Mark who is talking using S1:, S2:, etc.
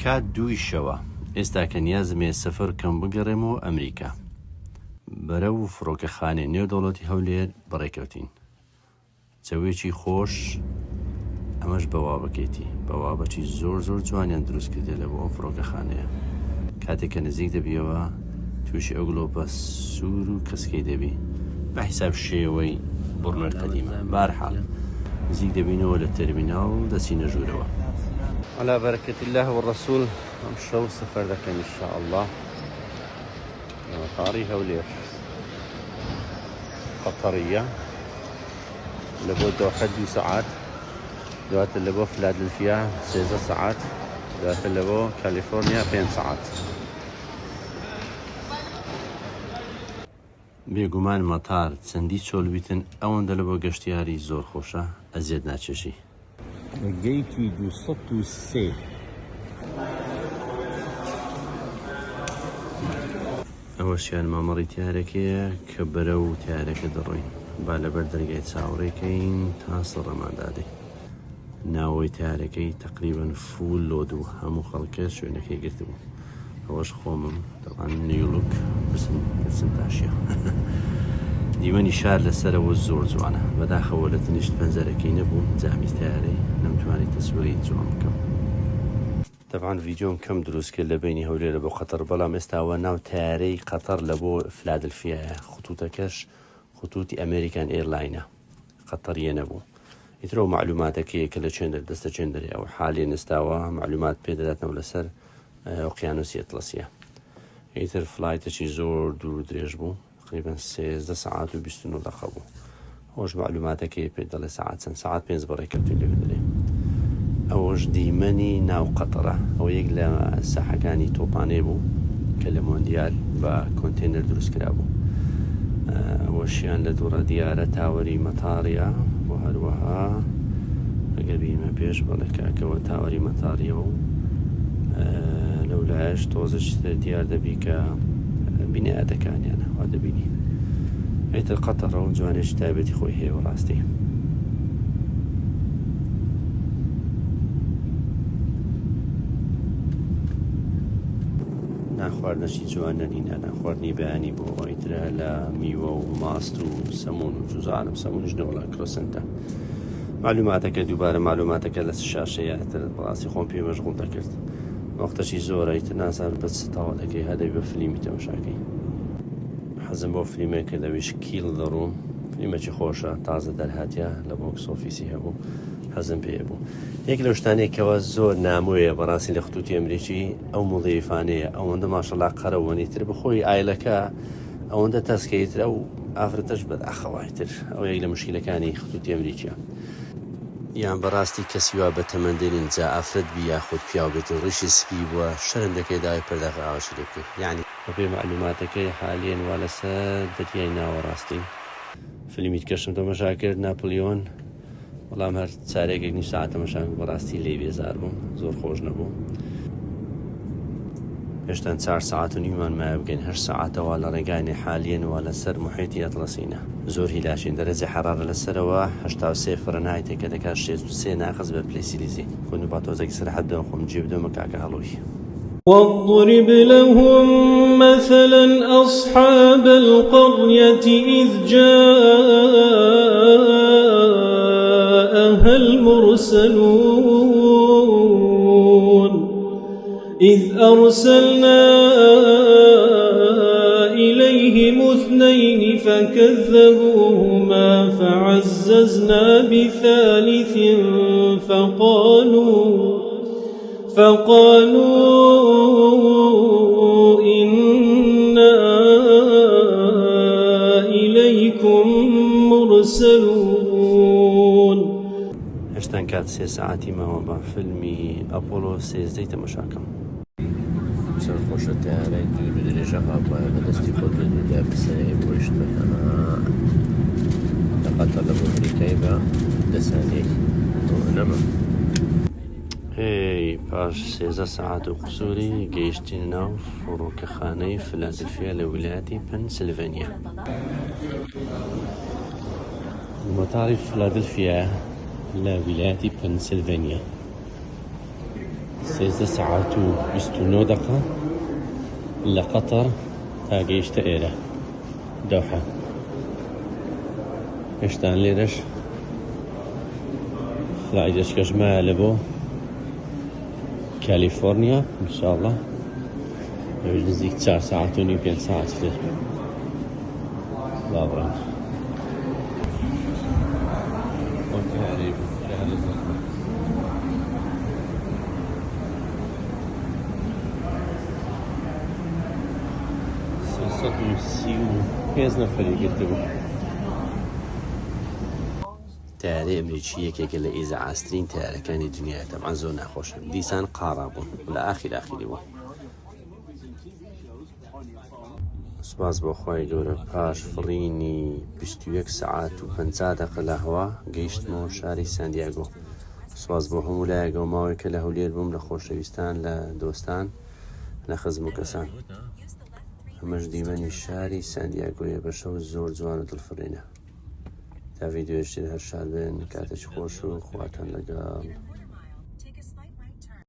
S1: کات 2 شەوە ئێستا کە نیازمێ سەفەر کەم بگەڕێمەوە ئەمریکا بەرەو فڕۆکەخانەی نێودەوڵەتی هەولێر بەڕێکەوتین. جەوێکی خۆش ئەمەش بەوابەکەیتی بەوابەتی زۆر جوانیان دروست کردێ لە بۆ ئەم فڕۆکەخانەیە. کاتێک کە نزیک دەبیەوە تووشی ئەو گڵۆپە سوور و کەسکەی دەبی بە حیساب شێوەی بڕنەر قەدیمە. بارحاڵ نزیک دەبینەوە لە تەرمیناڵ و دەچینە ژوورەوە. على بركة الله والرسول أمشوا سفر لكن إن شاء الله مطاري هولير قطرية لبو دوحة 2 ساعات دوات لبو فيلادلفيا 6 ساعات دوات لبو كاليفورنيا 5 ساعات. بێگومان مەتار چەندی چۆلبیتن ئەوەندە لە بۆ گەشتیاری زۆر خۆشە ئەزیێت ناچێشی.
S2: گەیتی 203
S1: ئەوەشیان مامەڕی تیارەکەیە کە بەرە و تیارەکە دەڕۆین با لەبەر دەرگای چاوەڕێکەین تا سەڕەماندادێ. ناوەی تیارەکەی تەقریبەن فول لۆد و هەموو خەڵکە شوێنەکەی گرتبوو. ئەوەش خۆمم دەڵان نیولوک برسم تاشیە. دیوەنی شار لەسەرەوە زۆر جوانە بەداخەوە لە تنیشت پەنجەرەکەی نەبوو جامی تیارەی نەمتوانی تەسویری جوان بکەم. طبعاً ڤیدیۆم کەم دروست کرد لە بینی هەولێرە بۆ قەتەر بەڵام ئێستاوە ناو تیارەی قەتەر لە بۆ فیلادلفیایە. خطوتەکەش خطوتی ئەمریکان ئێرلاینە قەتەریە نەبوو. ئیترەوە معلوماتەکەیە کە لە چێندەر دەستە چێندەری ئەو حالی نستاوە معلومات پێدەداتنەوە لەسەر ئۆقیانوسی ئەتڵەسیە. ئیتر فلایتەکی زۆر دوور و درێژ بوو تقریبا 13 ساعات و 29 دقیقە بوو. ئەوش معلوماتەکەی پێ دەڵێ ساعات چەند ساعات 5 بەڕێکەوتوی لێ بدرێ. ئەوەش دیمەنی ناو قەتەرە. ئەو یەک لە ساحەکانی تۆپانێ بوو کە لە مۆندیال بە کۆنتێنەر دروست کرا بوو. ئەوەشیان لە دووڕە دیارە تاوەری مەتاڕیە و هەروەها ئەگەر بیمە پێش بەڵێ کاکەوە تاوەری مەتاڕیەوە و لەولایەش تۆزش دیار دەبی کە بینایەتەکانیانە وا دەبینی. ئیتر قەتەڕە و جوانێکی تایبەتی خۆی هەیە بەڕاستی. ناخواردنەشی جوانەنینە ناخواردنی بەیانی بۆ ئیترە لە میوە و ماست و سەمون و جوزانم سەمونش نەوەڵا کرۆسنتە. معلوماتەکە دووبارە معلوماتەکە لە شاشەیە تر بەڕاستی خۆم پێ مەشغوڵ دەکرد. وەختەشی زۆرە ئیتر نازان بە چ تاوەڵەکەی هەدەی بە فلیمی تەماشاکەی. حەزم بۆ فلیمێکە لەویش کیل دەڕووم فلیمێکی خۆشە تازە دەرهاتیە لە بۆکس ئۆفیسی هەبوو حەزم پێ بوو. یەک لە شتانێکەوە زۆر نامۆیە بەڕاستی لە خطوتی ئەمریکی ئەو مڵیفانەیە ئەوەندە ماشەڵا قەرەوەنیتر بخۆی ئایلەکە ئەوەندە تەسکەیتر ئەو ئافرەتەش بەداخەوایتر. ئەو یەک لە مشکلەکانی خطوتی ئەمریکیە. یان بەڕاستی کەسیوا بە تەمەندێنین جا ئافرەت بی یاخود پیاو بێت و ڕیشی سپی بووە شەرم دەکەی داوای پەرداخە ئاواشی لێ بکەیت. یعنی بەپێ معلوماتەکەی حالیان وا لەسەر دەریای ناوەڕاستی. فلیمیت کەشم تەماشا کرد ناپلیۆن بەڵام هەر چارێکێک نی ساعت تەماشا بەڕاستی لێ بێزار بووم زۆر خۆش نەبوو. هێشتا 4 ساعت و نیمان مایە بگەین 8 ساعتەوە لە ڕێگانی حالیان وا لەسەر محیتی ئەتڵەسینە. زۆر هیلاشین دەرەجی حرارە لەسەرەوە 83 فەرەنهایتێکە دەکات 63 ناقص بە پلەیسیلیزی. خۆن با تۆزێکی سرحەت دەم خۆم جێ بدەمە کاکە هەڵۆی.
S3: واضرب لهم مثلا أصحاب القرية إذ جاءها المرسلون إذ أرسلنا إليهم 2 فكذبوهما فعززنا بثالث فقالوا إنا إليكم مرسلون.
S1: هێشتا کات 3 ساعتی ماوە بە فیلمی ئەپۆلۆ 13 تەماشاکەم. چەند خۆشە تیارەی دوور و درێژە هاوایە بە دەستی خۆت لە دووردا بسەرەی بۆیشتەکەمە لە قەتەر لە بۆ ئەمریکای بە 10 سانیەی نەمە. پاش 13 ساعت و قسووری گەیشتین ناو فڕۆکەخانەی فیلادلفیا لە ویلایەتی پەنسیلڤانیا. مەتاڕی فیلادلفیا لە ویلایەتی پەنسیلڤانیا 13 ساعات و 29 دقة لقطر تا گەیشتە ئێرە دۆحە. هێشتا لێرەش فلای دەچکەژمایە لە بۆ کالیفۆرنیا ئینشاءڵڵا ئەوش نزیک 4 ساعات و نیم 5 ساعت تر بابڕێن. پێنج نەفەری گرتبوو. تیارەی ئەمریکی یەکێکە لە ئیزعاسترین تیارەکانی دنیای تەبعاً زۆر ناخۆشە. دیسان قاڕا بوون لە ئاخری بوو. سوپاس بۆ خوای گەورە پاش فڕینی 21 ساعات و 50 دقە لە هەوا گەیشتمەوە شاری ساندیاگۆ. سوپاس بۆ هەموو لایەکەوە ماوەی کە لە هەولێر بووم لە خۆشەویستان لە دۆستان لە خزم و کەسان. ئەمەش دیمەنی شاری ساندیاگۆیە بە شەو زۆر جوان و دڵفڕێنە. تا ڤیدیۆشتر هەر شاد بن کاتێکی خۆش و خواتان لەگەڵ.